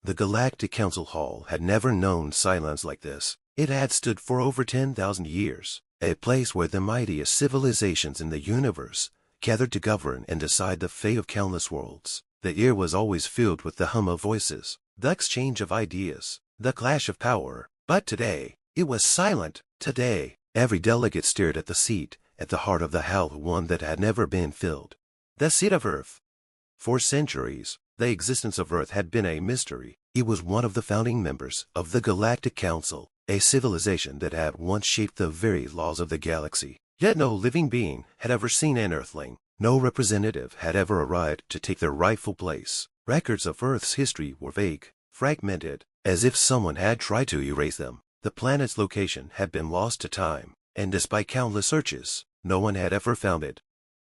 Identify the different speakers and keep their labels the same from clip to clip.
Speaker 1: The Galactic Council Hall had never known silence like this. It had stood for over 10,000 years, a place where the mightiest civilizations in the universe gathered to govern and decide the fate of countless worlds. The air was always filled with the hum of voices, the exchange of ideas, the clash of power. But today, it was silent. Today, every delegate stared at the seat at the heart of the hall, one that had never been filled. The seat of Earth. For centuries, the existence of Earth had been a mystery. It was one of the founding members of the Galactic Council, a civilization that had once shaped the very laws of the galaxy. Yet no living being had ever seen an Earthling. No representative had ever arrived to take their rightful place. Records of Earth's history were vague, fragmented, as if someone had tried to erase them. The planet's location had been lost to time, and despite countless searches, no one had ever found it.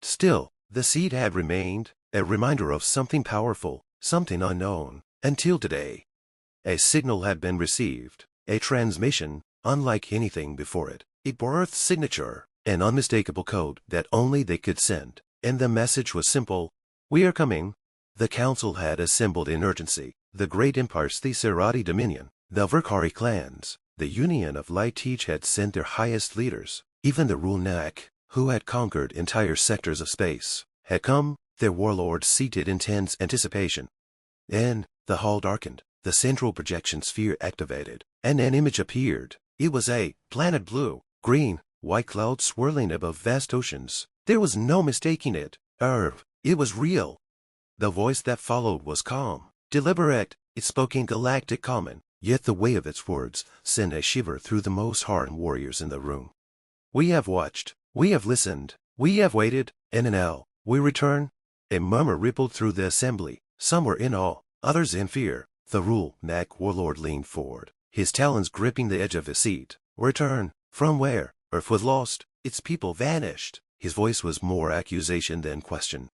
Speaker 1: Still, the seed had remained, a reminder of something powerful, something unknown. Until today, a signal had been received, a transmission unlike anything before it. It bore Earth's signature, an unmistakable code that only they could send. And the message was simple: "We are coming." The council had assembled in urgency. The great empires, the Serati Dominion, the Verkari clans, the Union of Light, each had sent their highest leaders. Even the Rulnak, who had conquered entire sectors of space, had come, their warlords seated in tense anticipation. Then, the hall darkened, the central projection sphere activated, and an image appeared. It was a planet, blue, green, white clouds swirling above vast oceans. There was no mistaking it. It was real. The voice that followed was calm, deliberate. It spoke in galactic common, yet the weight of its words sent a shiver through the most hardened warriors in the room. "We have watched, we have listened, we have waited, and now, we return." A murmur rippled through the assembly. Some were in awe, others in fear. The Rulnak warlord leaned forward, his talons gripping the edge of his seat. "Return? From where? Earth was lost, its people vanished." His voice was more accusation than question.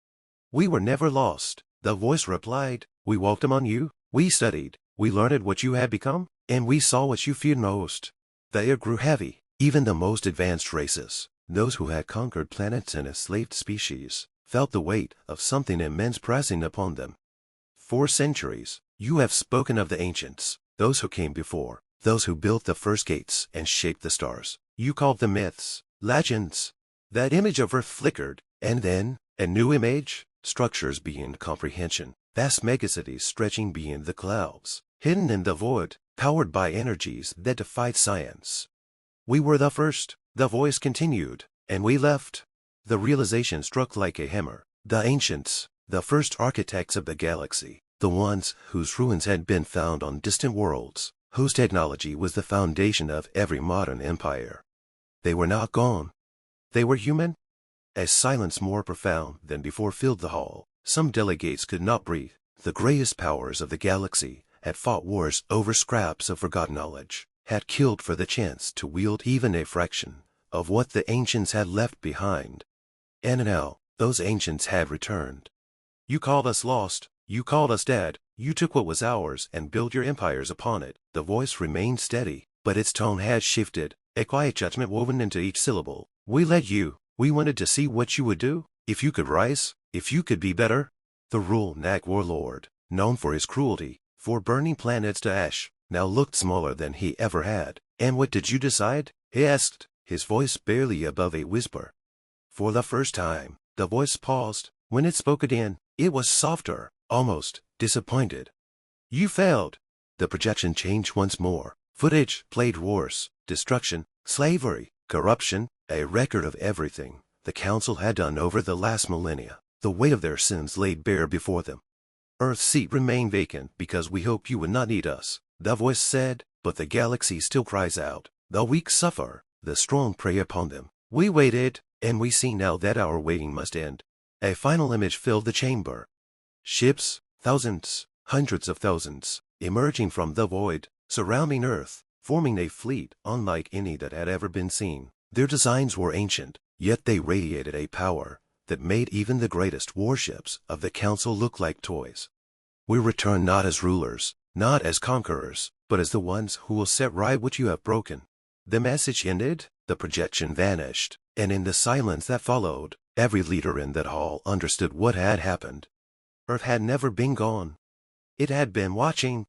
Speaker 1: "We were never lost," the voice replied. "We walked among you, we studied, we learned what you had become, and we saw what you feared most." The air grew heavy. Even the most advanced races, those who had conquered planets and enslaved species, felt the weight of something immense pressing upon them. "For centuries, you have spoken of the ancients, those who came before, those who built the first gates and shaped the stars. You called them myths, legends." That image of Earth flickered, and then, a new image, structures beyond comprehension, vast megacities stretching beyond the clouds, hidden in the void, powered by energies that defied science. "We were the first," the voice continued, "and we left." The realization struck like a hammer. The ancients, the first architects of the galaxy, the ones whose ruins had been found on distant worlds, whose technology was the foundation of every modern empire. They were not gone. They were human. A silence more profound than before filled the hall. Some delegates could not breathe. The greatest powers of the galaxy had fought wars over scraps of forgotten knowledge, had killed for the chance to wield even a fraction of what the ancients had left behind. And now, those ancients had returned. "You called us lost, you called us dead, you took what was ours and built your empires upon it." The voice remained steady, but its tone had shifted, a quiet judgment woven into each syllable. "We led you. We wanted to see what you would do, if you could rise, if you could be better." The Rulnak warlord, known for his cruelty, for burning planets to ash, now looked smaller than he ever had. "And what did you decide?" he asked, his voice barely above a whisper. For the first time, the voice paused. When it spoke again, it was softer, almost disappointed. "You failed." The projection changed once more. Footage played wars, destruction, slavery, corruption, a record of everything the council had done over the last millennia. The weight of their sins laid bare before them. "Earth's seat remained vacant because we hoped you would not need us," the voice said, "but the galaxy still cries out. The weak suffer, the strong prey upon them. We waited, and we see now that our waiting must end." A final image filled the chamber. Ships, thousands, hundreds of thousands, emerging from the void, surrounding Earth, forming a fleet unlike any that had ever been seen. Their designs were ancient, yet they radiated a power that made even the greatest warships of the council look like toys. "We return not as rulers, not as conquerors, but as the ones who will set right what you have broken." The message ended, the projection vanished, and in the silence that followed, every leader in that hall understood what had happened. Earth had never been gone. It had been watching,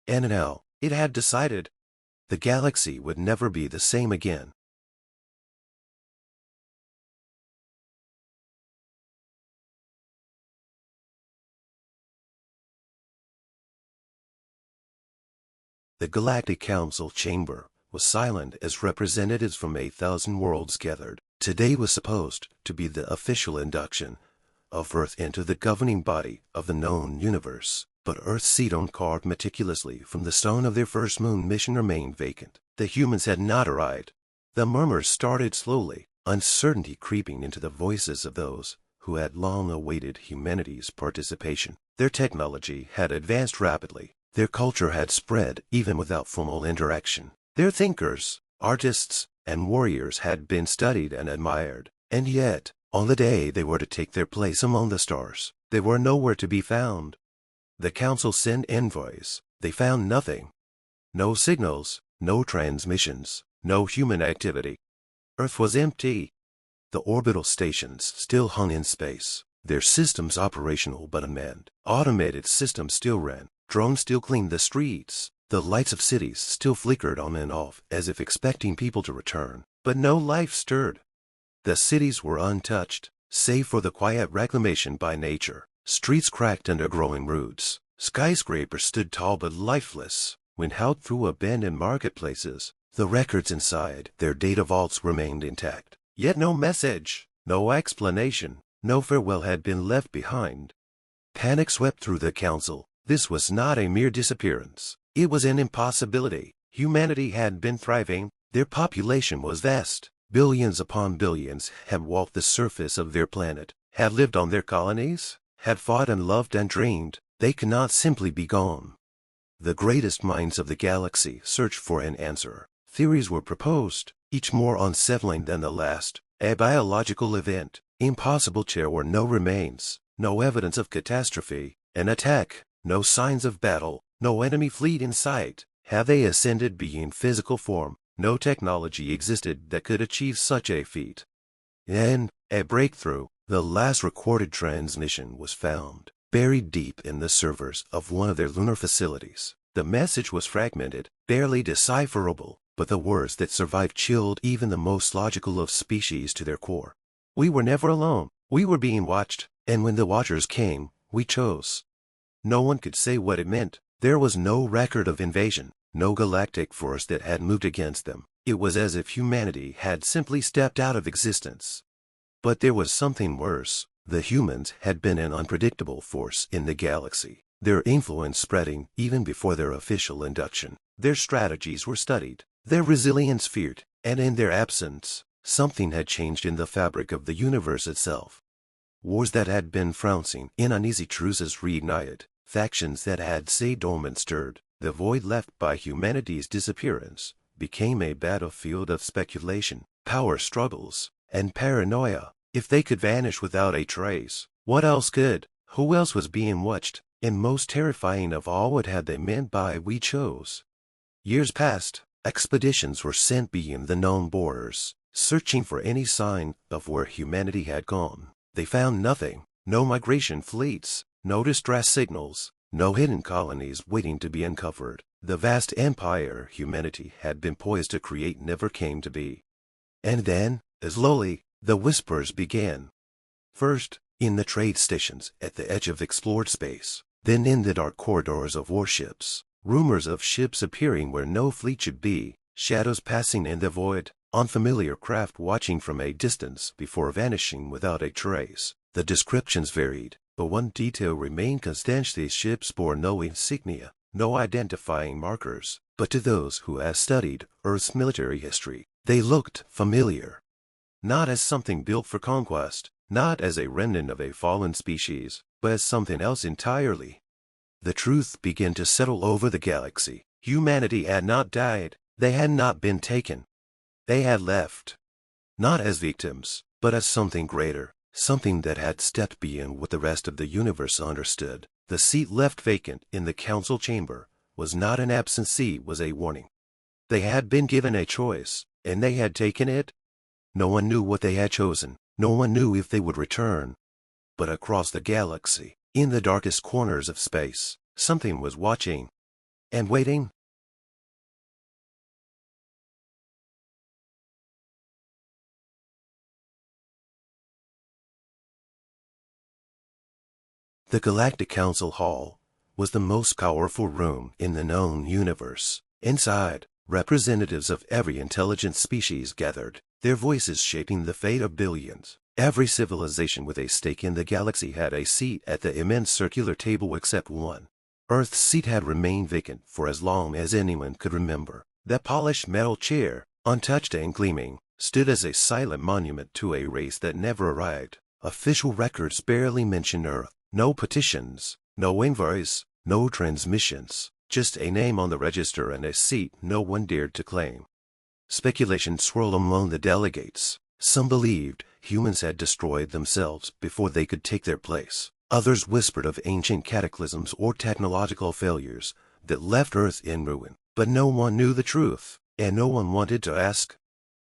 Speaker 1: And now, it had decided the galaxy would never be the same again. The Galactic Council chamber was silent as representatives from 8,000 worlds gathered. Today was supposed to be the official induction of Earth into the governing body of the known universe. But Earth's seat carved meticulously from the stone of their first moon mission remained vacant. The humans had not arrived. The murmurs started slowly, uncertainty creeping into the voices of those who had long awaited humanity's participation. Their technology had advanced rapidly. Their culture had spread even without formal interaction. Their thinkers, artists, and warriors had been studied and admired. And yet, on the day they were to take their place among the stars, they were nowhere to be found. The council sent envoys. They found nothing. No signals, no transmissions, no human activity. Earth was empty. The orbital stations still hung in space, their systems operational but unmanned. Automated systems still ran. Drones still cleaned the streets. The lights of cities still flickered on and off as if expecting people to return. But no life stirred. The cities were untouched, save for the quiet reclamation by nature. Streets cracked under growing roots. Skyscrapers stood tall but lifeless. When hauled through abandoned marketplaces, the records inside their data vaults remained intact. Yet no message, no explanation, no farewell had been left behind. Panic swept through the council. This was not a mere disappearance. It was an impossibility. Humanity had been thriving. Their population was vast. Billions upon billions had walked the surface of their planet, had lived on their colonies, had fought and loved and dreamed. They could not simply be gone. The greatest minds of the galaxy searched for an answer. Theories were proposed, each more unsettling than the last. A biological event, impossible there were no remains, no evidence of catastrophe, an attack, no signs of battle, no enemy fleet in sight. Had they ascended beyond physical form? No technology existed that could achieve such a feat. Then, a breakthrough. The last recorded transmission was found, buried deep in the servers of one of their lunar facilities. The message was fragmented, barely decipherable, but the words that survived chilled even the most logical of species to their core. We were never alone. We were being watched, and when the watchers came, we chose. No one could say what it meant. There was no record of invasion, no galactic force that had moved against them. It was as if humanity had simply stepped out of existence. But there was something worse. The humans had been an unpredictable force in the galaxy, their influence spreading even before their official induction. Their strategies were studied, their resilience feared, and in their absence, something had changed in the fabric of the universe itself. Wars that had been flouncing in uneasy truces reignited. Factions that had stayed dormant stirred. The void left by humanity's disappearance became a battlefield of speculation, power struggles, and paranoia. If they could vanish without a trace, what else could? Who else was being watched? And most terrifying of all, what had they meant by "we chose"? Years passed. Expeditions were sent beyond the known borders, searching for any sign of where humanity had gone. They found nothing. No migration fleets, no distress signals, no hidden colonies waiting to be uncovered. The vast empire humanity had been poised to create never came to be. And then, slowly, the whispers began. First, in the trade stations at the edge of explored space, then in the dark corridors of warships. Rumors of ships appearing where no fleet should be, shadows passing in the void, unfamiliar craft watching from a distance before vanishing without a trace. The descriptions varied, but one detail remained constant: these ships bore no insignia, no identifying markers, but to those who had studied Earth's military history, they looked familiar. Not as something built for conquest, not as a remnant of a fallen species, but as something else entirely. The truth began to settle over the galaxy. Humanity had not died. They had not been taken. They had left. Not as victims, but as something greater, something that had stepped beyond what the rest of the universe understood. The seat left vacant in the council chamber was not an absent seat, was a warning. They had been given a choice, and they had taken it. No one knew what they had chosen. No one knew if they would return. But across the galaxy, in the darkest corners of space, something was watching. and waiting. The Galactic Council Hall was the most powerful room in the known universe. Inside, representatives of every intelligent species gathered, their voices shaping the fate of billions. Every civilization with a stake in the galaxy had a seat at the immense circular table except one. Earth's seat had remained vacant for as long as anyone could remember. That polished metal chair, untouched and gleaming, stood as a silent monument to a race that never arrived. Official records barely mention Earth. No petitions, no envoys, no transmissions, just a name on the register and a seat no one dared to claim. Speculation swirled among the delegates. Some believed humans had destroyed themselves before they could take their place. Others whispered of ancient cataclysms or technological failures that left Earth in ruin. But no one knew the truth, and no one wanted to ask.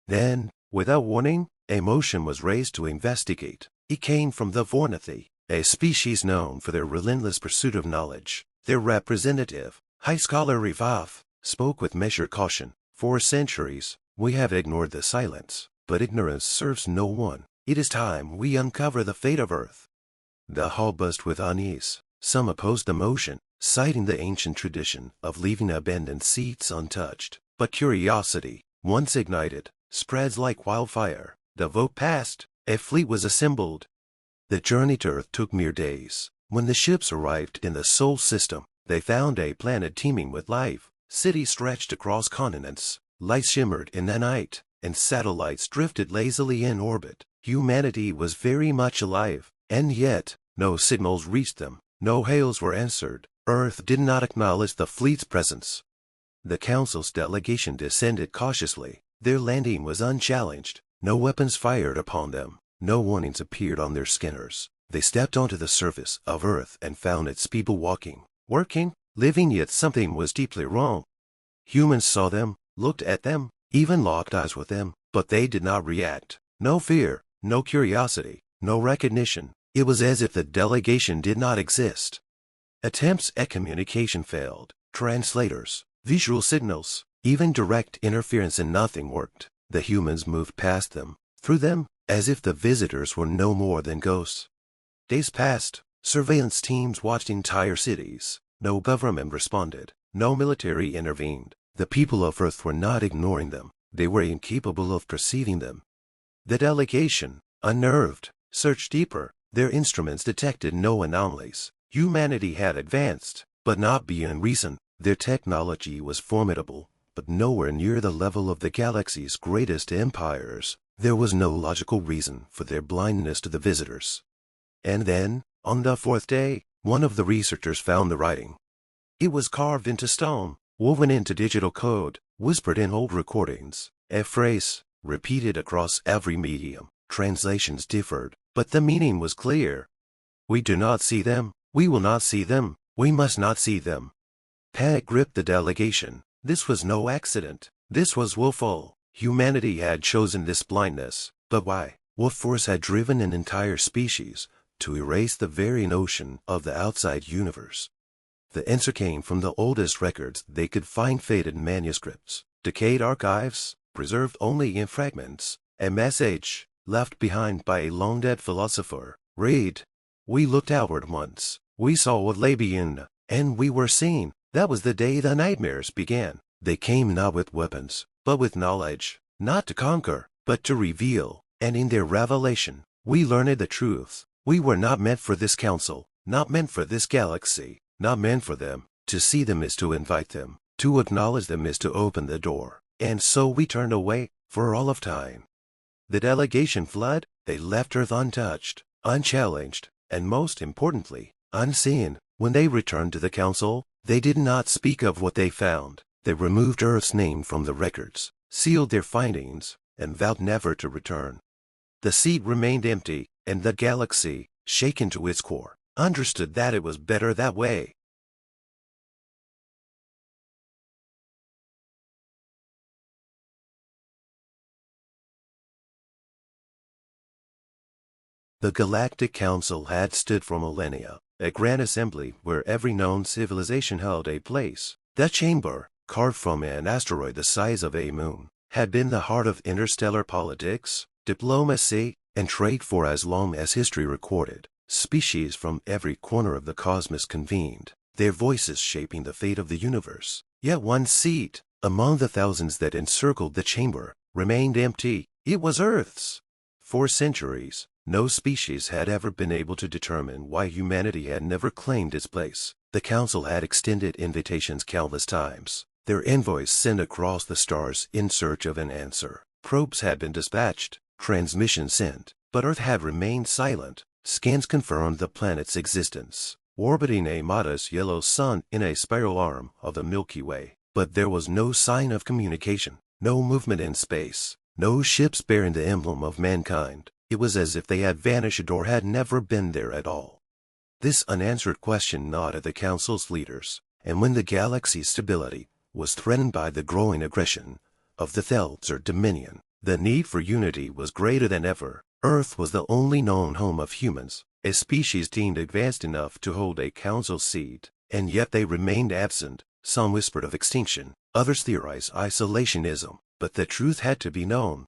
Speaker 1: Then, without warning, a motion was raised to investigate. It came from the Vornathi, a species known for their relentless pursuit of knowledge. Their representative, High Scholar Rivav, spoke with measured caution. For centuries, we have ignored the silence, but ignorance serves no one. It is time we uncover the fate of Earth. The hall buzzed with unease. Some opposed the motion, citing the ancient tradition of leaving abandoned seats untouched. But curiosity, once ignited, spreads like wildfire. The vote passed. A fleet was assembled. The journey to Earth took mere days. When the ships arrived in the Sol system, they found a planet teeming with life. Cities stretched across continents, lights shimmered in the night, and satellites drifted lazily in orbit. Humanity was very much alive, and yet, no signals reached them, no hails were answered. Earth did not acknowledge the fleet's presence. The Council's delegation descended cautiously. Their landing was unchallenged. No weapons fired upon them. No warnings appeared on their scanners. They stepped onto the surface of Earth and found its people walking, working, living, yet something was deeply wrong. Humans saw them, looked at them, even locked eyes with them, but they did not react. No fear, no curiosity, no recognition. It was as if the delegation did not exist. Attempts at communication failed. Translators, visual signals, even direct interference, and nothing worked. The humans moved past them, through them, as if the visitors were no more than ghosts. Days passed. Surveillance teams watched entire cities. No government responded. No military intervened. The people of Earth were not ignoring them. They were incapable of perceiving them. The delegation, unnerved, searched deeper. Their instruments detected no anomalies. Humanity had advanced, but not beyond reason. Their technology was formidable, but nowhere near the level of the galaxy's greatest empires. There was no logical reason for their blindness to the visitors. And then, on the fourth day, one of the researchers found the writing. It was carved into stone, woven into digital code, whispered in old recordings. A phrase, repeated across every medium. Translations differed, but the meaning was clear. We do not see them. We will not see them. We must not see them. Panic gripped the delegation. This was no accident. This was willful. Humanity had chosen this blindness. But why? What force had driven an entire species to erase the very notion of the outside universe? The answer came from the oldest records they could find, faded manuscripts, decayed archives, preserved only in fragments. A message left behind by a long-dead philosopher. Read. We looked outward once. We saw what lay beyond, and we were seen. That was the day the nightmares began. They came not with weapons, but with knowledge, not to conquer, but to reveal. And in their revelation, we learned the truth. We were not meant for this council, not meant for this galaxy, not meant for them. To see them is to invite them. To acknowledge them is to open the door. And so we turned away, for all of time. The delegation fled. They left Earth untouched, unchallenged, and most importantly, unseen. When they returned to the council, they did not speak of what they found. They removed Earth's name from the records, sealed their findings, and vowed never to return. The seat remained empty, and the galaxy, shaken to its core, understood that it was better that way. The Galactic Council had stood for millennia, a grand assembly where every known civilization held a place. That chamber, carved from an asteroid the size of a moon, had been the heart of interstellar politics, diplomacy, and trade for as long as history recorded. Species from every corner of the cosmos convened, their voices shaping the fate of the universe. Yet one seat, among the thousands that encircled the chamber, remained empty. It was Earth's. For centuries, no species had ever been able to determine why humanity had never claimed its place. The Council had extended invitations countless times, their envoys sent across the stars in search of an answer. Probes had been dispatched, transmissions sent, but Earth had remained silent. Scans confirmed the planet's existence, orbiting a modest yellow sun in a spiral arm of the Milky Way. But there was no sign of communication, no movement in space, no ships bearing the emblem of mankind. It was as if they had vanished or had never been there at all. This unanswered question gnawed at the Council's leaders, and when the galaxy's stability was threatened by the growing aggression of the Thelzer Dominion, the need for unity was greater than ever. Earth was the only known home of humans, a species deemed advanced enough to hold a council seat, and yet they remained absent. Some whispered of extinction, others theorized isolationism, but the truth had to be known.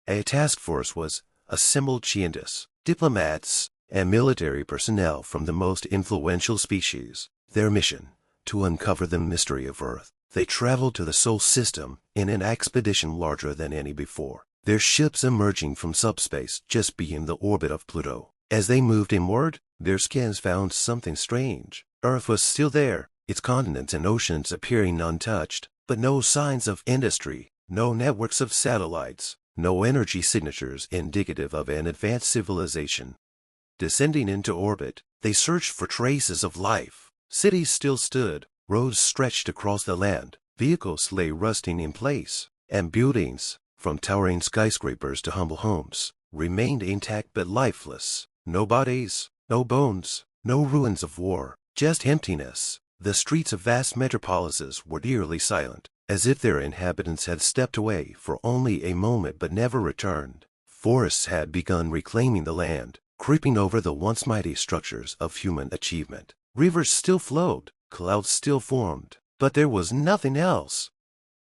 Speaker 1: A task force was assembled, scientists, diplomats, and military personnel from the most influential species. Their mission, to uncover the mystery of Earth. They traveled to the Sol system in an expedition larger than any before, their ships emerging from subspace just beyond the orbit of Pluto. As they moved inward, their scans found something strange. Earth was still there, its continents and oceans appearing untouched, but no signs of industry, no networks of satellites, no energy signatures indicative of an advanced civilization. Descending into orbit, they searched for traces of life. Cities still stood, roads stretched across the land, vehicles lay rusting in place, and buildings, from towering skyscrapers to humble homes, remained intact but lifeless. No bodies, no bones, no ruins of war, just emptiness. The streets of vast metropolises were eerily silent, as if their inhabitants had stepped away for only a moment but never returned. Forests had begun reclaiming the land, creeping over the once mighty structures of human achievement. Rivers still flowed, clouds still formed, but there was nothing else.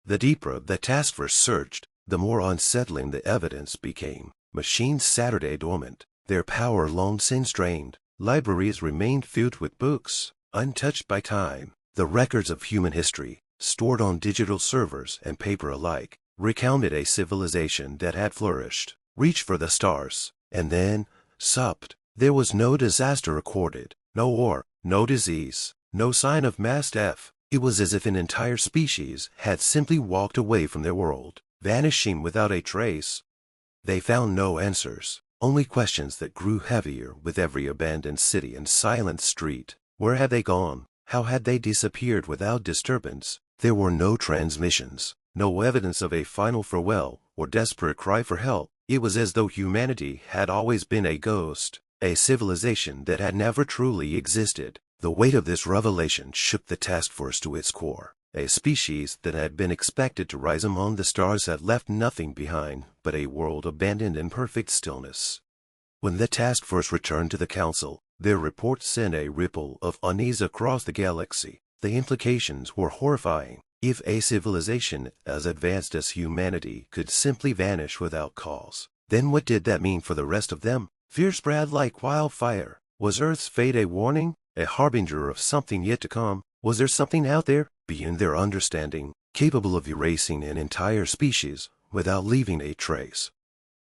Speaker 1: The deeper the task force searched, the more unsettling the evidence became. Machines sat dormant, their power long since drained. Libraries remained filled with books, untouched by time. The records of human history, stored on digital servers and paper alike, recounted a civilization that had flourished, reached for the stars, and then supped. There was no disaster recorded, no war, no disease, no sign of mass death. It was as if an entire species had simply walked away from their world, vanishing without a trace. They found no answers, only questions that grew heavier with every abandoned city and silent street. Where had they gone? How had they disappeared without disturbance? There were no transmissions, no evidence of a final farewell or desperate cry for help. It was as though humanity had always been a ghost, a civilization that had never truly existed. The weight of this revelation shook the task force to its core. A species that had been expected to rise among the stars had left nothing behind but a world abandoned in perfect stillness. When the task force returned to the Council, their report sent a ripple of unease across the galaxy. The implications were horrifying. If a civilization as advanced as humanity could simply vanish without cause, then what did that mean for the rest of them? Fear spread like wildfire. Was Earth's fate a warning, a harbinger of something yet to come? Was there something out there, beyond their understanding, capable of erasing an entire species without leaving a trace?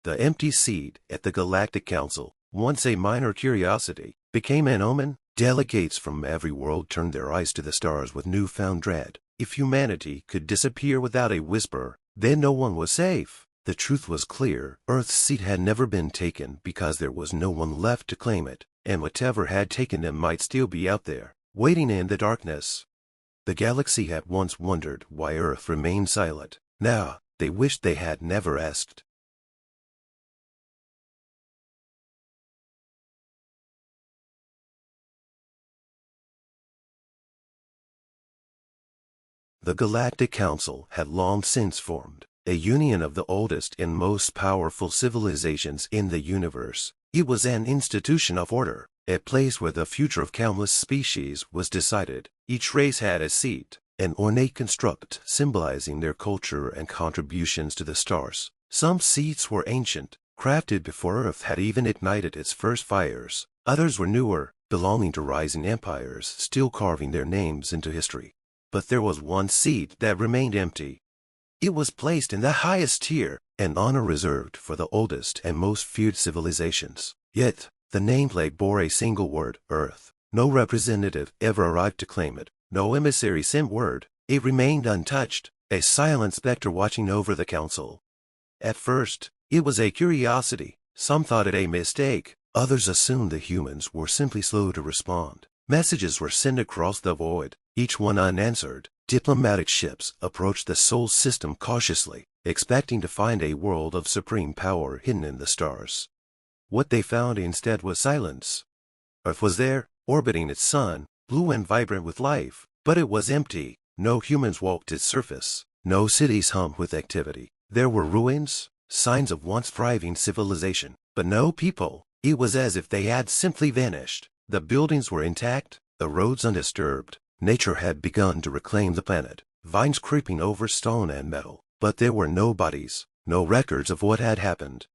Speaker 1: The empty seat at the Galactic Council, once a minor curiosity, became an omen. Delegates from every world turned their eyes to the stars with newfound dread. If humanity could disappear without a whisper, then no one was safe. The truth was clear. Earth's seat had never been taken because there was no one left to claim it, and whatever had taken them might still be out there, waiting in the darkness. The galaxy had once wondered why Earth remained silent. Now, they wished they had never asked. The Galactic Council had long since formed, a union of the oldest and most powerful civilizations in the universe. It was an institution of order, a place where the future of countless species was decided. Each race had a seat, an ornate construct symbolizing their culture and contributions to the stars. Some seats were ancient, crafted before Earth had even ignited its first fires. Others were newer, belonging to rising empires, still carving their names into history. But there was one seat that remained empty. It was placed in the highest tier, an honor reserved for the oldest and most feared civilizations. Yet, the nameplate bore a single word, Earth. No representative ever arrived to claim it. No emissary sent word. It remained untouched, a silent specter watching over the council. At first, it was a curiosity. Some thought it a mistake. Others assumed the humans were simply slow to respond. Messages were sent across the void, each one unanswered. Diplomatic ships approached the Sol system cautiously, expecting to find a world of supreme power hidden in the stars. What they found instead was silence. Earth was there, orbiting its sun, blue and vibrant with life, but it was empty. No humans walked its surface. No cities hummed with activity. There were ruins, signs of once thriving civilization, but no people. It was as if they had simply vanished. The buildings were intact, the roads undisturbed. Nature had begun to reclaim the planet, vines creeping over stone and metal, but there were no bodies, no records of what had happened.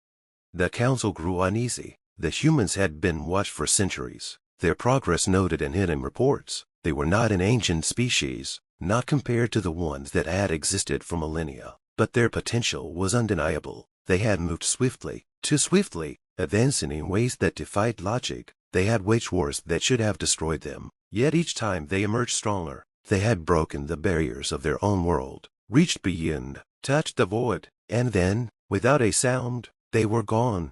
Speaker 1: The council grew uneasy. The humans had been watched for centuries, their progress noted in hidden reports. They were not an ancient species, not compared to the ones that had existed for millennia, but their potential was undeniable. They had moved swiftly, too swiftly, advancing in ways that defied logic. They had waged wars that should have destroyed them. Yet each time they emerged stronger. They had broken the barriers of their own world, reached beyond, touched the void, and then, without a sound, they were gone.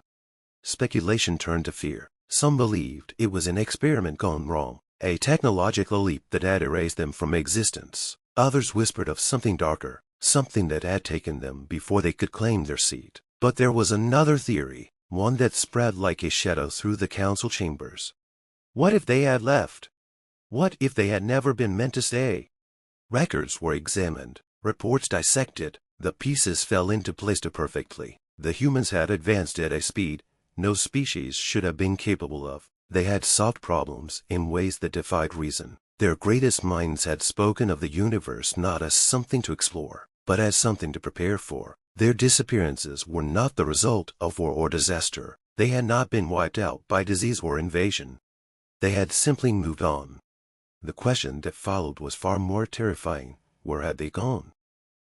Speaker 1: Speculation turned to fear. Some believed it was an experiment gone wrong, a technological leap that had erased them from existence. Others whispered of something darker, something that had taken them before they could claim their seat. But there was another theory, one that spread like a shadow through the council chambers. What if they had left? What if they had never been meant to stay? Records were examined, reports dissected. The pieces fell into place too perfectly. The humans had advanced at a speed no species should have been capable of. They had solved problems in ways that defied reason. Their greatest minds had spoken of the universe not as something to explore, but as something to prepare for. Their disappearances were not the result of war or disaster. They had not been wiped out by disease or invasion. They had simply moved on. The question that followed was far more terrifying. Where had they gone?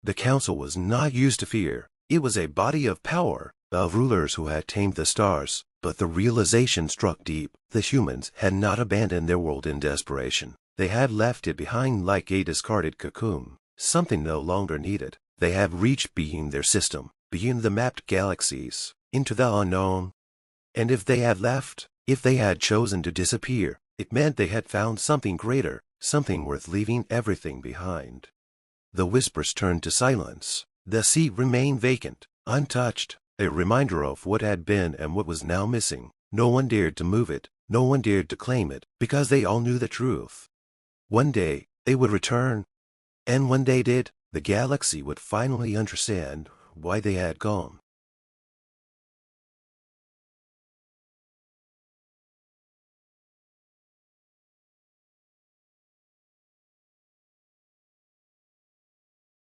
Speaker 1: The council was not used to fear. It was a body of power, of rulers who had tamed the stars. But the realization struck deep. The humans had not abandoned their world in desperation. They had left it behind like a discarded cocoon, something no longer needed. They had reached beyond their system, beyond the mapped galaxies, into the unknown. And if they had left, if they had chosen to disappear, it meant they had found something greater, something worth leaving everything behind. The whispers turned to silence. The seat remained vacant, untouched, a reminder of what had been and what was now missing. No one dared to move it. No one dared to claim it, because they all knew the truth. One day, they would return. And when they did, the galaxy would finally understand why they had gone.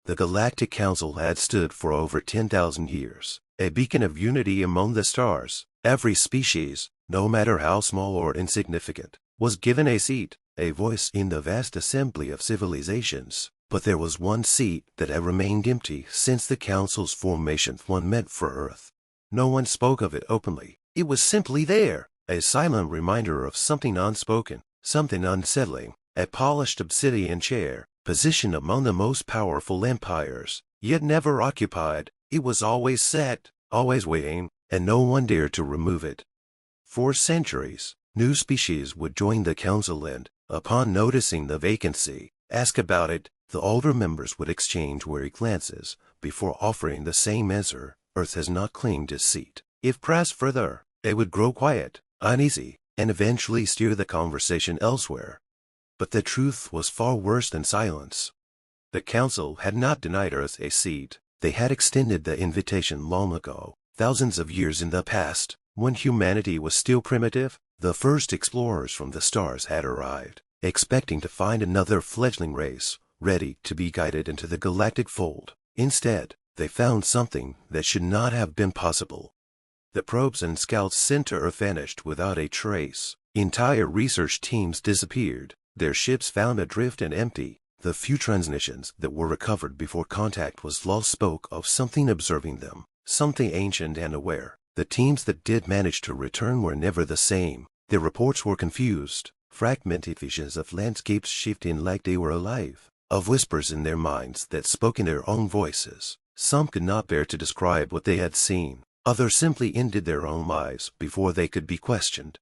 Speaker 1: The Galactic Council had stood for over 10,000 years, a beacon of unity among the stars. Every species, no matter how small or insignificant, was given a seat, a voice in the vast assembly of civilizations. But there was one seat that had remained empty since the Council's formation, one meant for Earth. No one spoke of it openly. It was simply there, a silent reminder of something unspoken, something unsettling, a polished obsidian chair, positioned among the most powerful empires, yet never occupied. It was always set, always waiting, and no one dared to remove it. For centuries, new species would join the council and, upon noticing the vacancy, ask about it. The older members would exchange wary glances before offering the same answer: Earth has not claimed its seat. If pressed further, they would grow quiet, uneasy, and eventually steer the conversation elsewhere. But the truth was far worse than silence. The council had not denied Earth a seat. They had extended the invitation long ago, thousands of years in the past, when humanity was still primitive. The first explorers from the stars had arrived, expecting to find another fledgling race, ready to be guided into the galactic fold. Instead, they found something that should not have been possible. The probes and scouts sent to Earth vanished without a trace. Entire research teams disappeared, their ships found adrift and empty. The few transmissions that were recovered before contact was lost spoke of something observing them, something ancient and aware. The teams that did manage to return were never the same. Their reports were confused, fragmented visions of landscapes shifting like they were alive, of whispers in their minds that spoke in their own voices. Some could not bear to describe what they had seen. Others simply ended their own lives before they could be questioned.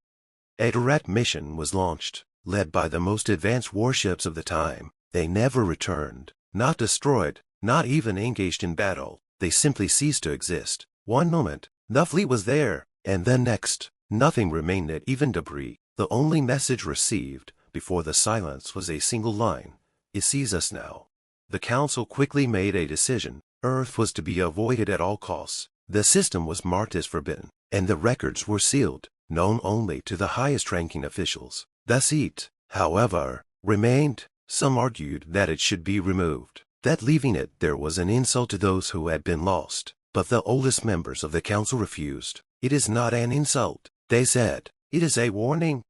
Speaker 1: A direct mission was launched, led by the most advanced warships of the time. They never returned, not destroyed, not even engaged in battle. They simply ceased to exist. One moment, the fleet was there, and then next, nothing remained, not even debris. The only message received before the silence was a single line: "It sees us now." The Council quickly made a decision. Earth was to be avoided at all costs. The system was marked as forbidden, and the records were sealed, known only to the highest-ranking officials. The seat, however, remained. Some argued that it should be removed, that leaving it there was an insult to those who had been lost. But the oldest members of the Council refused. "It is not an insult," they said. "It is a warning."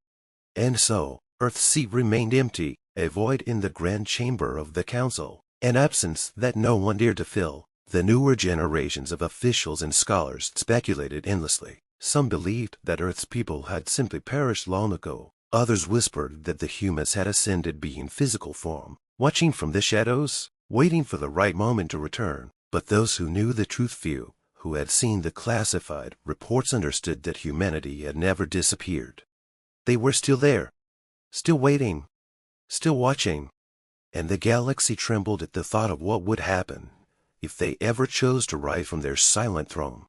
Speaker 1: And so, Earth's seat remained empty, a void in the grand chamber of the Council, an absence that no one dared to fill. The newer generations of officials and scholars speculated endlessly. Some believed that Earth's people had simply perished long ago. Others whispered that the humans had ascended beyond physical form, watching from the shadows, waiting for the right moment to return. But those who knew the truth, few, who had seen the classified reports, understood that humanity had never disappeared. They were still there, still waiting, still watching. And the galaxy trembled at the thought of what would happen if they ever chose to rise from their silent throne.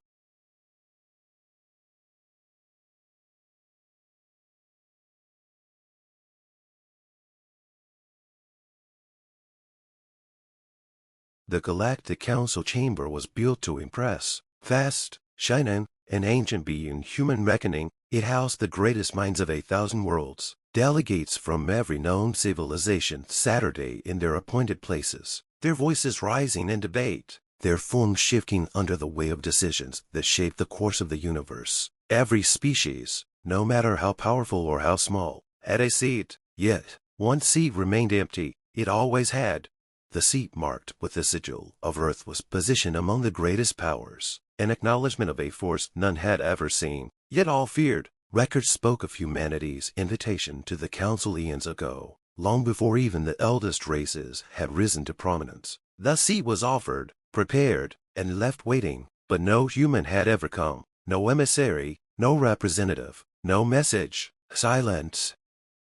Speaker 1: The Galactic Council chamber was built to impress. Vast, shining, and ancient beyond human reckoning, it housed the greatest minds of 1,000 worlds. Delegates from every known civilization Saturday in their appointed places, their voices rising in debate, their forms shifting under the weight of decisions that shaped the course of the universe. Every species, no matter how powerful or how small, had a seat. Yet, one seat remained empty. It always had. The seat marked with the sigil of Earth was positioned among the greatest powers, an acknowledgement of a force none had ever seen, yet all feared. Records spoke of humanity's invitation to the Council eons ago, long before even the eldest races had risen to prominence. The seat was offered, prepared, and left waiting, but no human had ever come, no emissary, no representative, no message. Silence.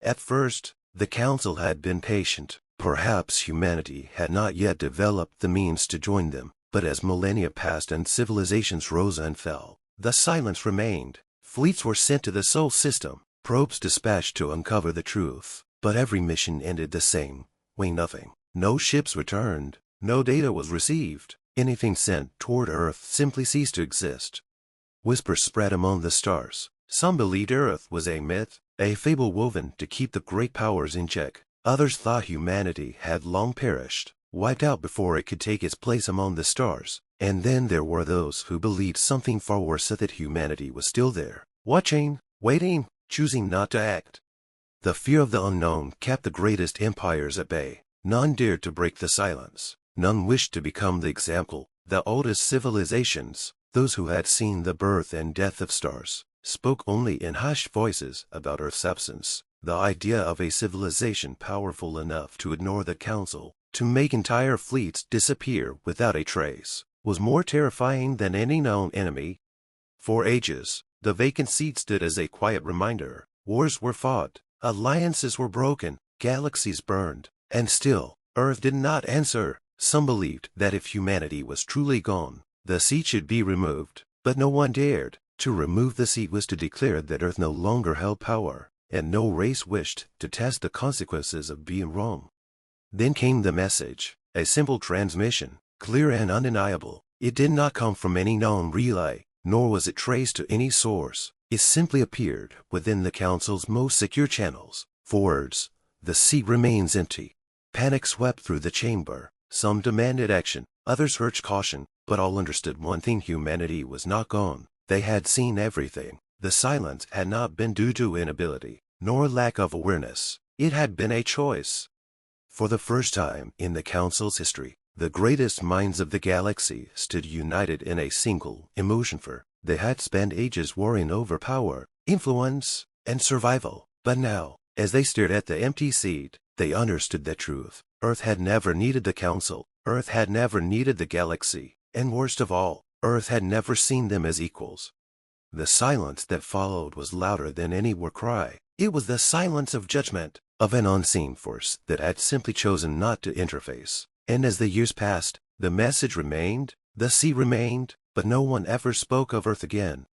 Speaker 1: At first, the Council had been patient. Perhaps humanity had not yet developed the means to join them, but as millennia passed and civilizations rose and fell, the silence remained. Fleets were sent to the Sol system, probes dispatched to uncover the truth, but every mission ended the same way: nothing. No ships returned, no data was received. Anything sent toward Earth simply ceased to exist. Whispers spread among the stars. Some believed Earth was a myth, a fable woven to keep the great powers in check. Others thought humanity had long perished, wiped out before it could take its place among the stars. And then there were those who believed something far worse, that humanity was still there, watching, waiting, choosing not to act. The fear of the unknown kept the greatest empires at bay. None dared to break the silence. None wished to become the example. The oldest civilizations, those who had seen the birth and death of stars, spoke only in hushed voices about Earth's absence. The idea of a civilization powerful enough to ignore the Council, to make entire fleets disappear without a trace, was more terrifying than any known enemy. For ages, the vacant seat stood as a quiet reminder. Wars were fought, alliances were broken, galaxies burned, and still, Earth did not answer. Some believed that if humanity was truly gone, the seat should be removed, but no one dared. To remove the seat was to declare that Earth no longer held power, and no race wished to test the consequences of being wrong. Then came the message, a simple transmission, clear and undeniable. It did not come from any known relay, nor was it traced to any source. It simply appeared within the Council's most secure channels. 4 words: the seat remains empty. Panic swept through the chamber. Some demanded action, others urged caution, but all understood one thing: humanity was not gone. They had seen everything. The silence had not been due to inability, nor lack of awareness. It had been a choice. For the first time in the Council's history, the greatest minds of the galaxy stood united in a single emotion. For they had spent ages worrying over power, influence, and survival. But now, as they stared at the empty seat, they understood the truth. Earth had never needed the Council. Earth had never needed the galaxy. And worst of all, Earth had never seen them as equals. The silence that followed was louder than any war cry. It was the silence of judgment, of an unseen force that had simply chosen not to interface. And as the years passed, the message remained, the sea remained, but no one ever spoke of Earth again.